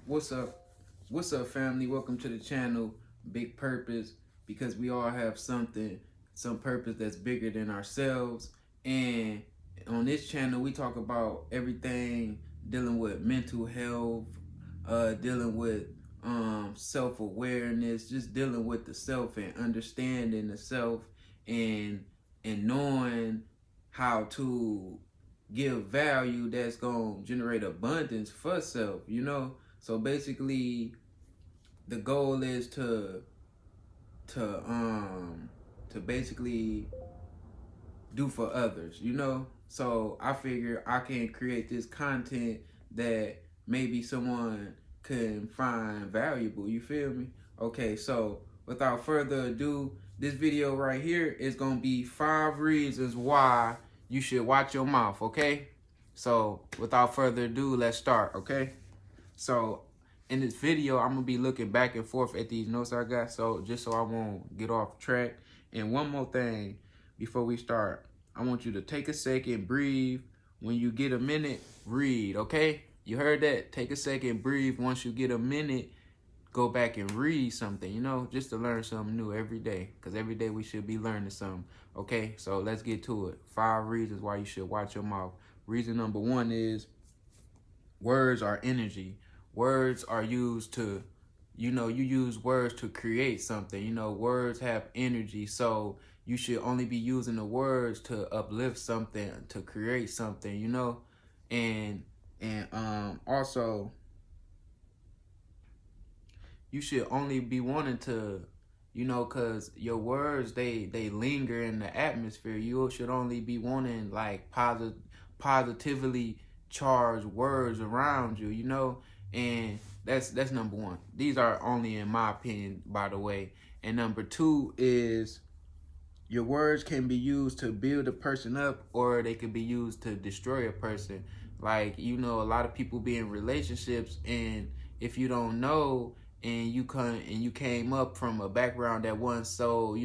What's up? What's up, family? Welcome to the channel, Big Purpose, because we all have some purpose that's bigger than ourselves. And on this channel, we talk about everything dealing with mental health, dealing with self-awareness, just dealing with the self and understanding the self and knowing how to give value that's gonna generate abundance for self. So basically, the goal is to um to basically do for others. So I figure I can create this content that maybe someone can find valuable. You feel me? Okay, so without further ado, this video right here is gonna be 5 reasons why you should watch your mouth. Okay, so without further ado, let's start. Okay. So in this video, I'm gonna be looking back and forth at these notes I got, so just so I won't get off track. And one more thing before we start, I want you to take a second, breathe. When you get a minute, read, okay? You heard that? Take a second, breathe. Once you get a minute, go back and read something, just to learn something new every day. Because every day we should be learning something, okay? So let's get to it. 5 reasons why you should watch your mouth. Reason number 1 is words are energy. Words are used to, you use words to create something. Words have energy. So you should only be using the words to uplift something, to create something. And also you should only be wanting to, cause your words, they linger in the atmosphere. You should only be wanting like positively charged words around you. And that's number 1. These are only in my opinion, by the way. And number 2 is your words can be used to build a person up, or they can be used to destroy a person. Like, a lot of people be in relationships, and if you don't know, and you came up from a background that wasn't so,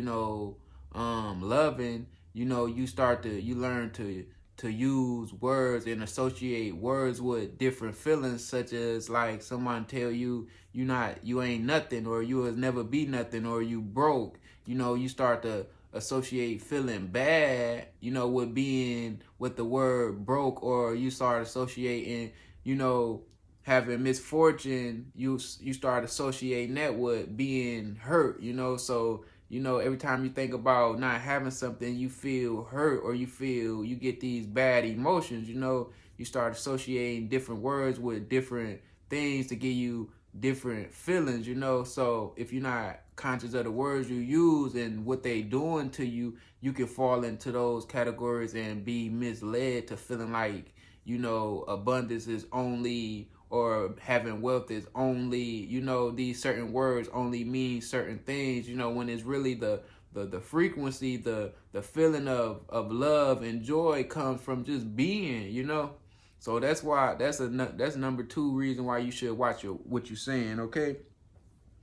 loving, you learn to use words and associate words with different feelings, such as like someone tell you ain't nothing, or you will never be nothing, or you broke. You start to associate feeling bad, with being with the word broke, or you start associating, having misfortune, you start associating that with being hurt. So every time you think about not having something, you feel hurt, or you get these bad emotions. You start associating different words with different things to give you different feelings. So if you're not conscious of the words you use and what they doing to you, you can fall into those categories and be misled to feeling like, abundance is only, or having wealth is only, these certain words only mean certain things, when it's really the frequency, the feeling of love and joy comes from just being. So that's why that's number 2 reason why you should watch what you're saying, okay?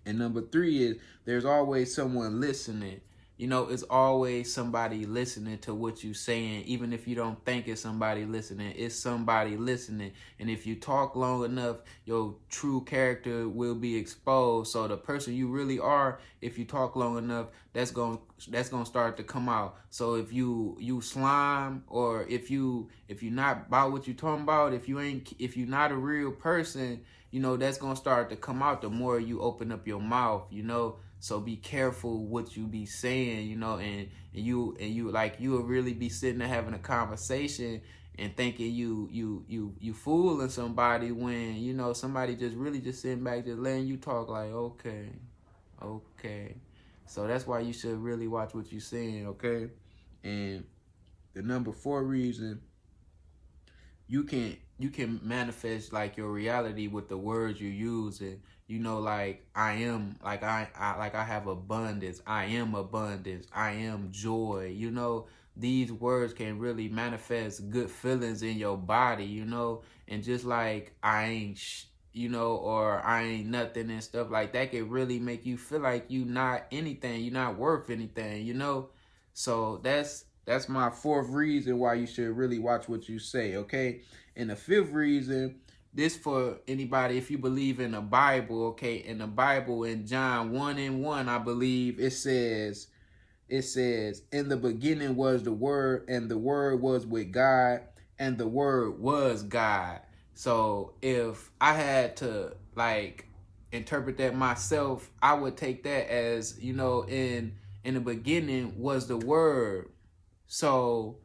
And number 3 is there's always someone listening. It's always somebody listening to what you're saying. Even if you don't think it's somebody listening, it's somebody listening. And if you talk long enough, your true character will be exposed. So the person you really are, if you talk long enough, that's going to start to come out. So if you slime, or if you're not about what you're talking about, if you're not a real person, that's gonna start to come out the more you open up your mouth. So be careful what you be saying, and you like, you will really be sitting there having a conversation and thinking you fooling somebody, when somebody just really just sitting back, just letting you talk, like, okay. So that's why you should really watch what you're saying, okay? And the number 4 reason you can manifest like your reality with the words you use. And like, I am, like, I have abundance, I am abundance, I am joy. These words can really manifest good feelings in your body. And just like, I ain't or I ain't nothing and stuff like that, can really make you feel like you not anything, you're not worth anything. So that's my 4th reason why you should really watch what you say, okay? And the 5th reason, this for anybody, if you believe in the Bible, okay? In the Bible, in John 1:1, I believe it says, in the beginning was the Word, and the Word was with God, and the Word was God. So if I had to like interpret that myself, I would take that as, you know, in the beginning was the Word. So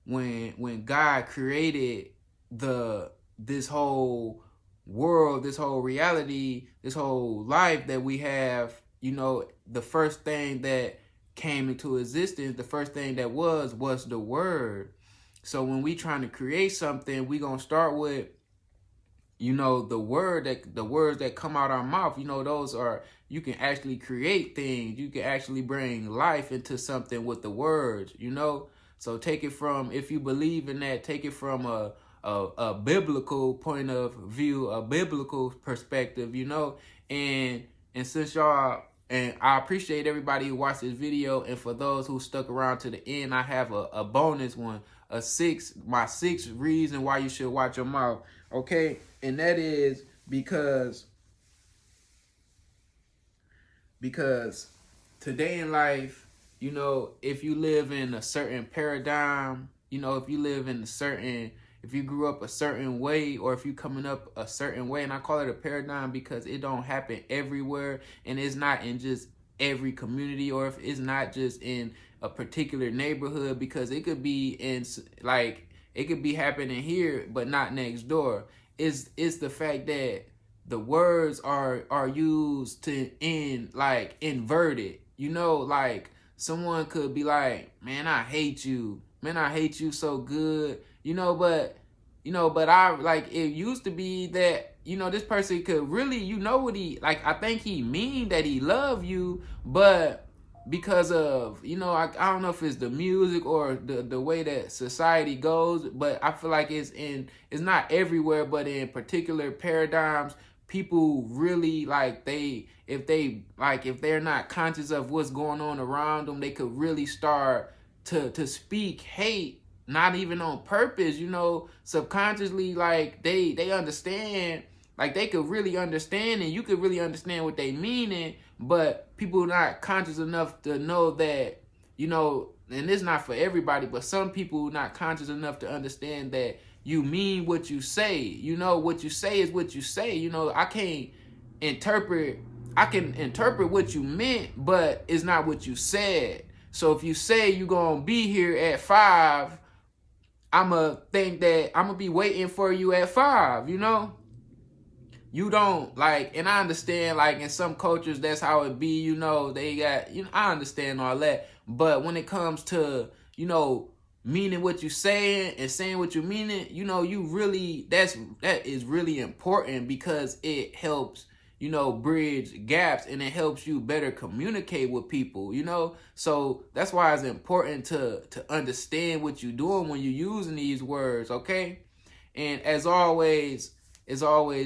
when God created this whole world, this whole reality, this whole life that we have, you know, the first thing that came into existence, the first thing that was the Word. So when we trying to create something, we gonna start with, you know, the words that come out our mouth. You know, those are, you can actually create things. You can actually bring life into something with the words, you know. So take it from, if you believe in that, take it from a biblical point of view, a biblical perspective, you know. And since y'all, and I appreciate everybody who watched this video, and for those who stuck around to the end, I have a bonus one, my sixth reason why you should watch your mouth, okay? And that is because today in life, you know, if you live in a certain paradigm, you know, if you grew up a certain way, or if you coming up a certain way, and I call it a paradigm because it don't happen everywhere, and it's not in just every community, or if it's not just in a particular neighborhood, because it could be in, like, it could be happening here but not next door. It's the fact that the words are used to like inverted. You know, like someone could be like, man, I hate you. Man, I hate you so good. But I, like, it used to be that, you know, this person could really, you know what he, like, I think he mean that he love you, but because of, you know, I don't know if it's the music or the way that society goes, but I feel like it's not everywhere, but in particular paradigms, people really, like, if they're not conscious of what's going on around them, they could really start to speak hate, not even on purpose, you know, subconsciously. Like they understand, like they could really understand, and you could really understand what they meaning, but people not conscious enough to know that, you know, and it's not for everybody, but some people not conscious enough to understand that you mean what you say. You know, what you say is what you say. You know, I can interpret what you meant, but it's not what you said. So if you say you're gonna be here at 5, I'ma think that I'm gonna be waiting for you at 5, you know? You don't, like, and I understand, like, in some cultures, that's how it be, you know, they got, you know, I understand all that. But when it comes to, you know, meaning what you saying and saying what you meaning, you know, you really, that is really important, because it helps, you know, bridge gaps, and it helps you better communicate with people, you know? So that's why it's important to understand what you're doing when you're using these words, okay? And as always,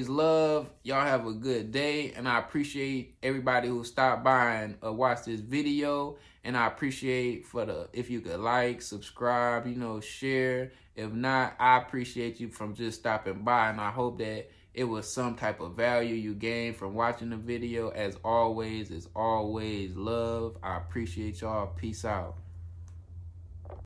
love. Y'all have a good day, and I appreciate everybody who stopped by and watched this video. And I appreciate if you could like, subscribe, you know, share. If not, I appreciate you from just stopping by, and I hope that it was some type of value you gained from watching the video. As always, love. I appreciate y'all. Peace out.